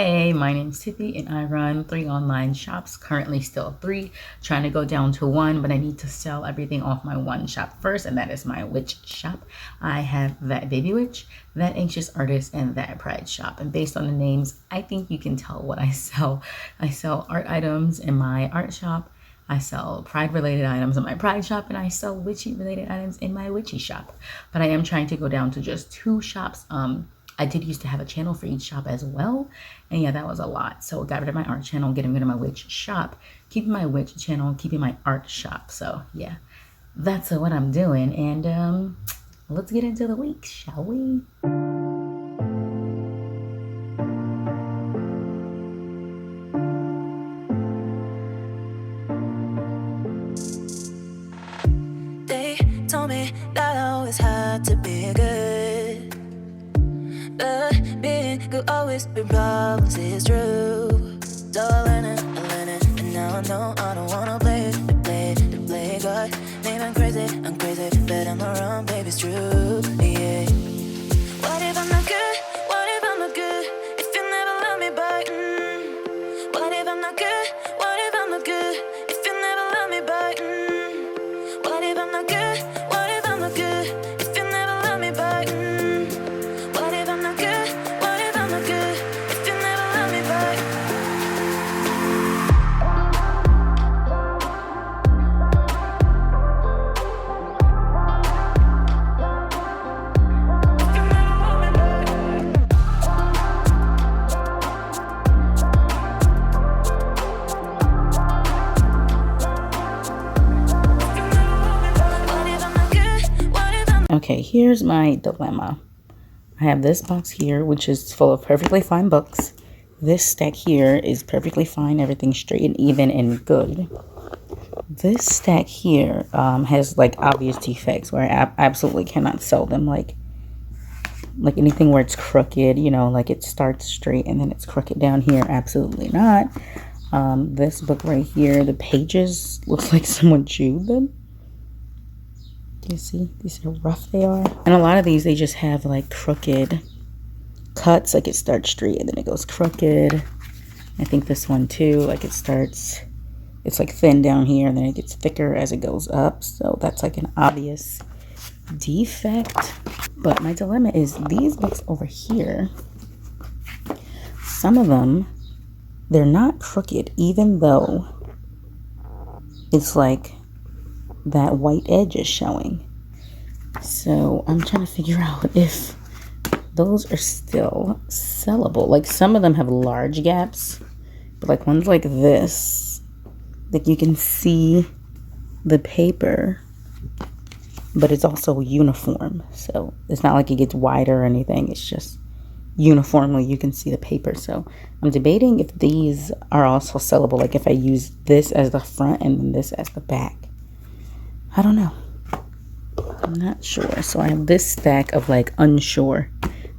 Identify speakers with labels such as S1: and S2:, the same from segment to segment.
S1: Hey, my name's Tippy and I run 3 online shops, currently still 3, trying to go down to 1, but I need to sell everything off my one shop first, and that is my witch shop. I have That Baby Witch, That Anxious Artist, and That Pride shop. And based on the names, I think you can tell what I sell. I sell art items in my art shop, I sell pride related items in my pride shop, and I sell witchy related items in my witchy shop. But I am trying to go down to just 2 shops. I did used to have a channel for each shop as well. And yeah, that was a lot. So I got rid of my art channel, getting rid of my witch shop, keeping my witch channel, keeping my art shop. So yeah, that's what I'm doing. And let's get into the week, shall we?
S2: They told me that I always had to be good, but being good always been problems, it's true. So I learned it, and now I know I don't wanna play God. Maybe I'm crazy, but I'm wrong, baby, it's true, yeah. What if I'm not good? What if I'm not good? If you never love me back, What if I'm not good? What if I'm not good? If you never love me back, What if I'm not good? What if I'm not good? If you never love me back, What if I'm not good? What if I'm not good? If you never love me back.
S1: Okay, here's my dilemma. I have this box here, which is full of perfectly fine books. This stack here is perfectly fine, everything's straight and even and good. This stack here has like obvious defects where I absolutely cannot sell them. Like anything where it's crooked, you know, like it starts straight and then it's crooked down here, absolutely not. This book right here, the pages looks like someone chewed them. You see how rough they are? And a lot of these, they just have like crooked cuts, like it starts straight and then it goes crooked. I think this one too, like it's like thin down here and then it gets thicker as it goes up. So that's like an obvious defect. But my dilemma is these books over here, some of them, they're not crooked, even though it's like that white edge is showing. So I'm trying to figure out if those are still sellable. Like some of them have large gaps, but like ones like this, like you can see the paper, but it's also uniform. So it's not like it gets wider or anything. It's just uniformly you can see the paper. So I'm debating if these are also sellable. Like if I use this as the front and then this as the back. I don't know. I'm not sure. So I have this stack of like unsure.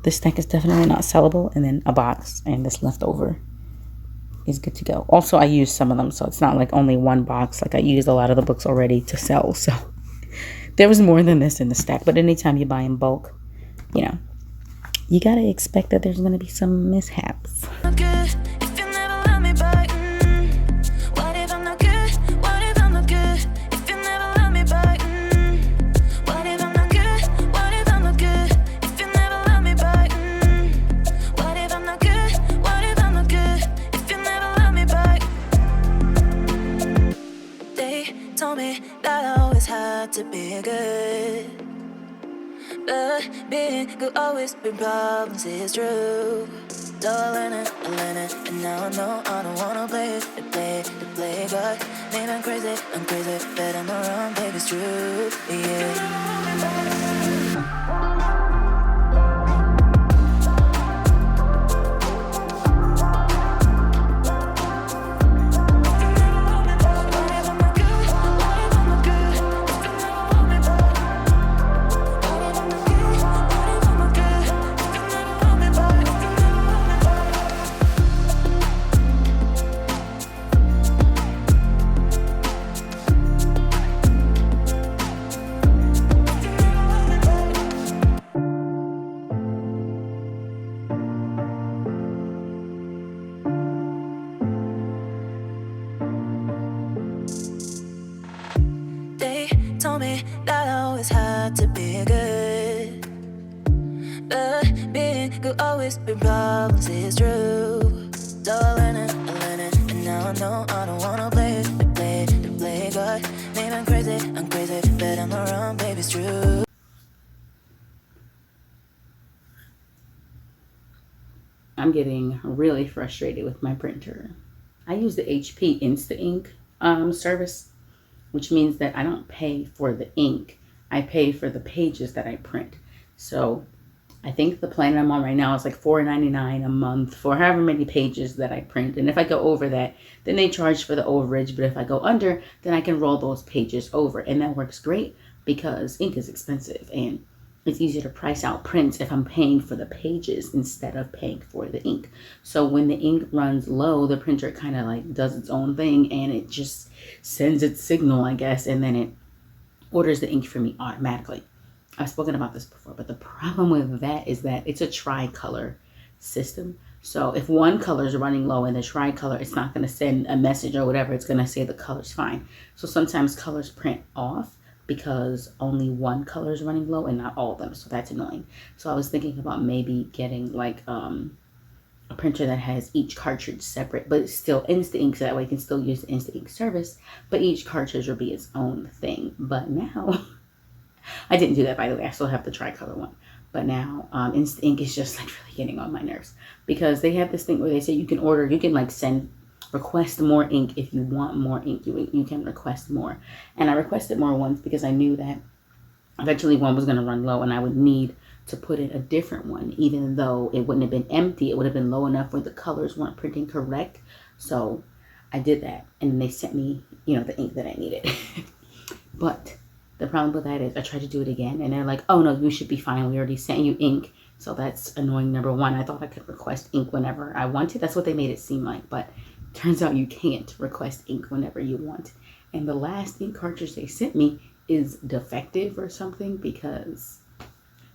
S1: This stack is definitely not sellable. And then a box and this leftover is good to go. Also, I used some of them. So it's not like only one box. Like I used a lot of the books already to sell. So there was more than this in the stack. But anytime you buy in bulk, you know, you got to expect that there's going to be some mishaps.
S2: To be good, but being good always been problems, it's true. So I learned it, and now I know I don't wanna play God. Maybe I'm crazy, but I'm wrong, baby, it's true, yeah. hard to be good. Being good always been problems, it's true. So I learn it, and now I know I don't wanna play God. Maybe I'm crazy, but I'm not wrong, baby, it's true.
S1: I'm getting really frustrated with my printer. I use the HP Insta ink service, which means that I don't pay for the ink. I pay for the pages that I print. So I think the plan I'm on right now is like $4.99 a month for however many pages that I print. And if I go over that, then they charge for the overage. But if I go under, then I can roll those pages over. And that works great because ink is expensive. And it's easier to price out prints if I'm paying for the pages instead of paying for the ink. So when the ink runs low, the printer kind of like does its own thing and it just sends its signal, I guess, and then it orders the ink for me automatically. I've spoken about this before, but the problem with that is that it's a tricolor system. So if one color is running low in the tricolor, it's not going to send a message or whatever. It's going to say the color's fine. So sometimes colors print off because only one color is running low and not all of them. So that's annoying. So I was thinking about maybe getting like a printer that has each cartridge separate, but it's still Insta ink, so that way you can still use the Insta ink service, but each cartridge will be its own thing. But now, I didn't do that, by the way. I still have the tricolor one. But now, Insta ink is just like really getting on my nerves because they have this thing where they say you can order, you can like request more ink if you want more ink. You can request more. And I requested more once because I knew that eventually one was going to run low and I would need to put in a different one. Even though it wouldn't have been empty, it would have been low enough where the colors weren't printing correct. So I did that and they sent me, the ink that I needed. But the problem with that is I tried to do it again and they're like, oh no, you should be fine. We already sent you ink. So that's annoying, number one. I thought I could request ink whenever I wanted. That's what they made it seem like. But turns out you can't request ink whenever you want. And the last ink cartridge they sent me is defective or something because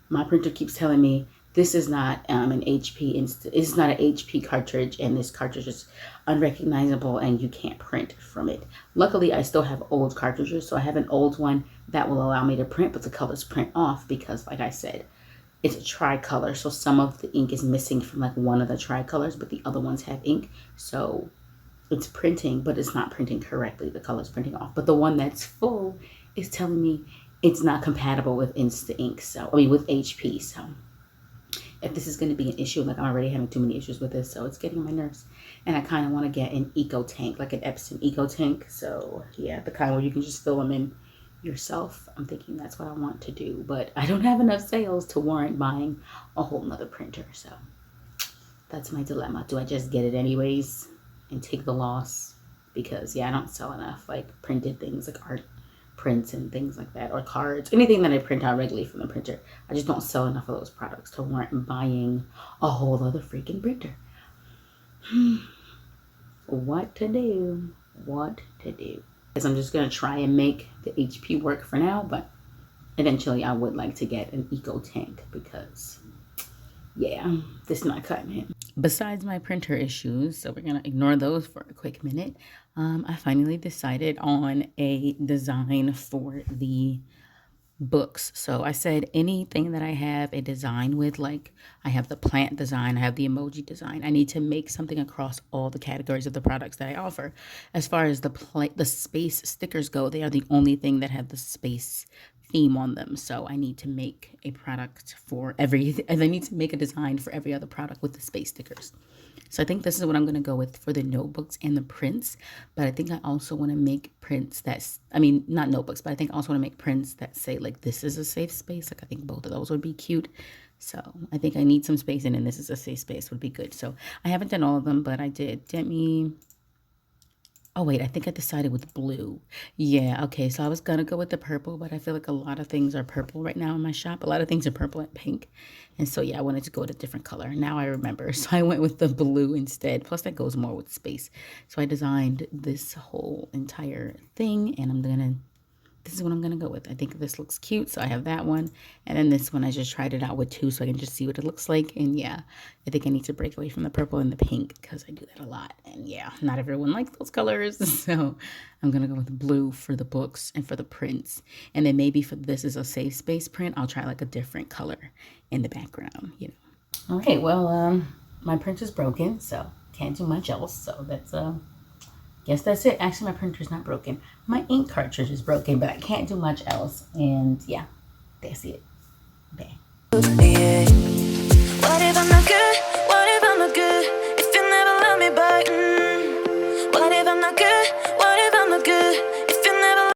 S1: my printer keeps telling me this is not an it's not an HP cartridge and this cartridge is unrecognizable and you can't print from it. Luckily, I still have old cartridges, so I have an old one that will allow me to print, but the colors print off because, like I said, it's a tricolor, so some of the ink is missing from like one of the tricolors, but the other ones have ink, so it's printing, but it's not printing correctly. The color's printing off. But the one that's full is telling me it's not compatible with Insta ink, with HP. So if this is going to be an issue, like I'm already having too many issues with this, so it's getting on my nerves. And I kind of want to get an eco tank, like an Epson eco tank. So yeah, the kind where you can just fill them in yourself. I'm thinking that's what I want to do, but I don't have enough sales to warrant buying a whole nother printer. So that's my dilemma. Do I just get it anyways and take the loss? Because I don't sell enough like printed things, like art prints and things like that, or cards, anything that I print out regularly from the printer. I just don't sell enough of those products to warrant buying a whole other freaking printer. What to do? Because I'm just gonna try and make the HP work for now, but eventually I would like to get an eco tank because this is not cutting it. Besides my printer issues, so we're gonna ignore those for a quick minute. I finally decided on a design for the books. So I said anything that I have a design with, like I have the plant design, I have the emoji design, I need to make something across all the categories of the products that I offer. As far as the space stickers go, they are the only thing that have the space theme on them. So I need to make a product for every, and I need to make a design for every other product with the space stickers. So I think this is what I'm going to go with for the notebooks and the prints. But I think I also want to make prints not notebooks, but I think I also want to make prints that say like, this is a safe space. Like I think both of those would be cute. So I think I need some space and this is a safe space would be good. So I haven't done all of them, but I did. Oh, wait, I think I decided with blue. Yeah, okay, so I was going to go with the purple, but I feel like a lot of things are purple right now in my shop. A lot of things are purple and pink. And so, I wanted to go with a different color. Now I remember. So I went with the blue instead. Plus, that goes more with space. So I designed this whole entire thing, and this is what I'm going to go with. I think this looks cute, so I have that one. And then this one, I just tried it out with 2 so I can just see what it looks like. And yeah, I think I need to break away from the purple and the pink because I do that a lot. And yeah, not everyone likes those colors. So I'm going to go with blue for the books and for the prints. And then maybe for this is a safe space print, I'll try like a different color in the background, you know. Okay, well, my print is broken, so can't do much else. So that's guess that's it. Actually, my printer's not broken. My ink cartridge is broken, but I can't do much else. And yeah, that's it. Bye.
S2: Yeah.